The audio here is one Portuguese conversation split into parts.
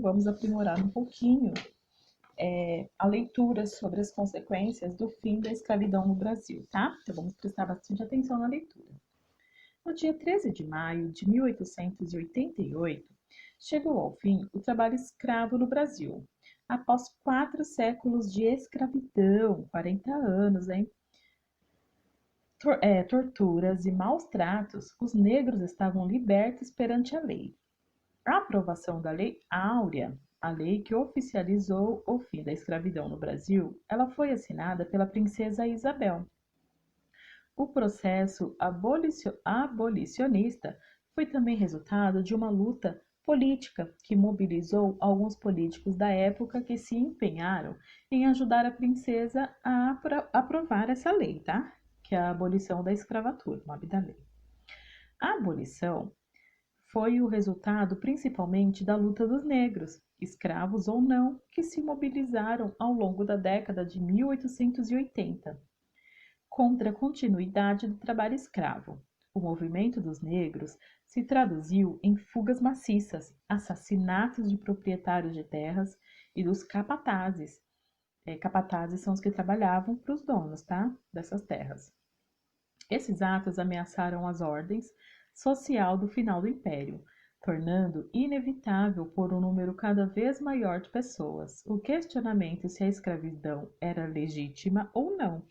ano vamos aprimorar um pouquinho a leitura sobre as consequências do fim da escravidão no Brasil, tá? Então vamos prestar bastante atenção na leitura. No dia 13 de maio de 1888, chegou ao fim o trabalho escravo no Brasil. Após 4 séculos de escravidão, 40 anos, hein? Torturas e maus tratos, os negros estavam libertos perante a lei. A aprovação da Lei Áurea, a lei que oficializou o fim da escravidão no Brasil, ela foi assinada pela princesa Isabel. O processo abolicionista foi também resultado de uma luta política que mobilizou alguns políticos da época que se empenharam em ajudar a princesa a aprovar essa lei, tá? Que é a abolição da escravatura, o nome da lei. A abolição foi o resultado principalmente da luta dos negros, escravos ou não, que se mobilizaram ao longo da década de 1880 contra a continuidade do trabalho escravo. O movimento dos negros se traduziu em fugas maciças, assassinatos de proprietários de terras e dos capatazes. Capatazes são os que trabalhavam para os donos, tá? Dessas terras. Esses atos ameaçaram as ordens social do final do Império, tornando inevitável por um número cada vez maior de pessoas o questionamento se a escravidão era legítima ou não.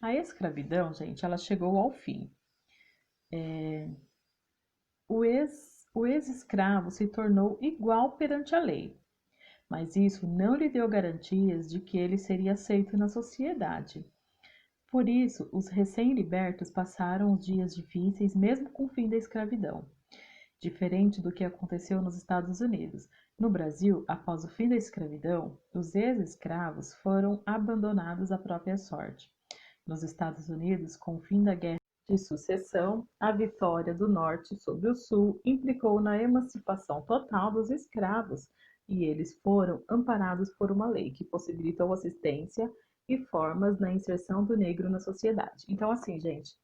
A escravidão, gente, ela chegou ao fim. O ex-escravo se tornou igual perante a lei, mas isso não lhe deu garantias de que ele seria aceito na sociedade. Por isso, os recém-libertos passaram os dias difíceis mesmo com o fim da escravidão. Diferente do que aconteceu nos Estados Unidos. No Brasil, após o fim da escravidão, os ex-escravos foram abandonados à própria sorte. Nos Estados Unidos, com o fim da Guerra de Sucessão, a vitória do Norte sobre o Sul implicou na emancipação total dos escravos e eles foram amparados por uma lei que possibilitou assistência e formas na inserção do negro na sociedade. Então, assim, gente,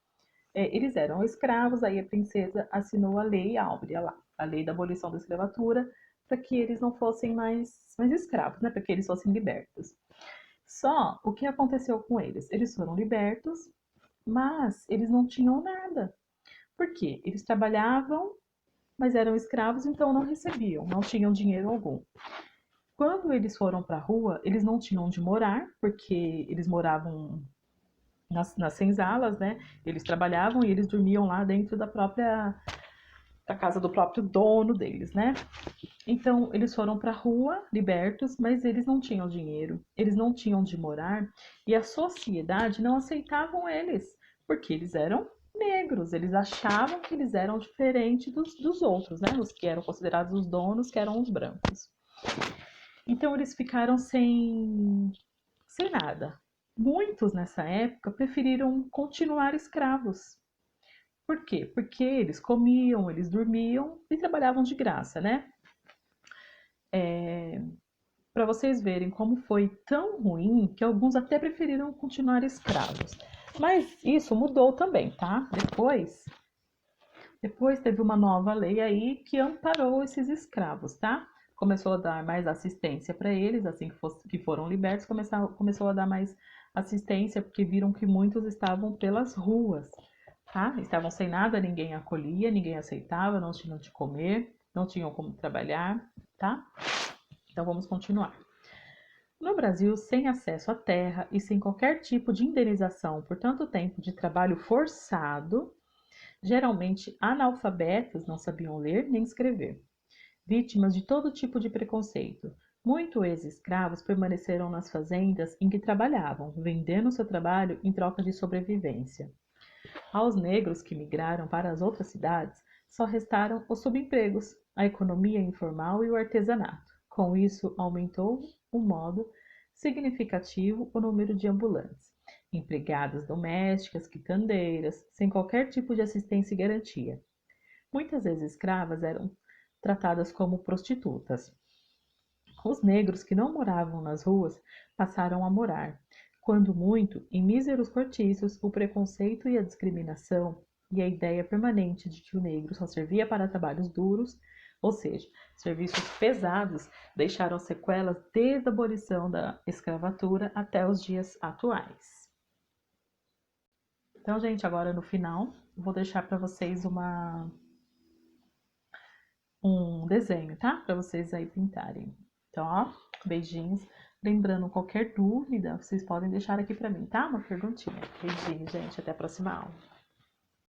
eles eram escravos, aí a princesa assinou a Lei Áurea lá, a lei da abolição da escravatura, para que eles não fossem mais escravos, né? Para que eles fossem libertos. Só o que aconteceu com eles? Eles foram libertos, mas eles não tinham nada. Por quê? Eles trabalhavam, mas eram escravos, então não recebiam, não tinham dinheiro algum. Quando eles foram para a rua, eles não tinham onde morar, porque eles moravam nas senzalas, né? Eles trabalhavam e eles dormiam lá dentro da casa do próprio dono deles, né? Então, eles foram para a rua, libertos, mas eles não tinham dinheiro, eles não tinham onde morar e a sociedade não aceitavam eles, porque eles eram negros, eles achavam que eles eram diferentes dos outros, né? Os que eram considerados os donos, que eram os brancos. Então, eles ficaram sem nada. Muitos nessa época preferiram continuar escravos. Por quê? Porque eles comiam, eles dormiam e trabalhavam de graça, né? Para vocês verem como foi tão ruim que alguns até preferiram continuar escravos. Mas isso mudou também, tá? Depois teve uma nova lei aí que amparou esses escravos, tá? Começou a dar mais assistência para eles, assim que foram libertos, começou a dar mais assistência, porque viram que muitos estavam pelas ruas, tá? Estavam sem nada, ninguém acolhia, ninguém aceitava, não tinham de comer, não tinham como trabalhar, tá? Então vamos continuar. No Brasil, sem acesso à terra e sem qualquer tipo de indenização por tanto tempo de trabalho forçado, geralmente analfabetos, não sabiam ler nem escrever, vítimas de todo tipo de preconceito. Muitos ex-escravos permaneceram nas fazendas em que trabalhavam, vendendo seu trabalho em troca de sobrevivência. Aos negros que migraram para as outras cidades, só restaram os subempregos, a economia informal e o artesanato. Com isso, aumentou um modo significativo o número de ambulantes, empregadas domésticas, quitandeiras, sem qualquer tipo de assistência e garantia. Muitas vezes escravas eram tratadas como prostitutas. Os negros que não moravam nas ruas passaram a morar, quando muito, em míseros cortiços, o preconceito e a discriminação e a ideia permanente de que o negro só servia para trabalhos duros Ou seja, serviços pesados deixaram sequelas desde a abolição da escravatura até os dias atuais. Então, gente, agora no final, vou deixar para vocês um desenho, tá? Para vocês aí pintarem. Então, ó, beijinhos. Lembrando, qualquer dúvida, vocês podem deixar aqui para mim, tá? Uma perguntinha. Beijinho, gente. Até a próxima aula.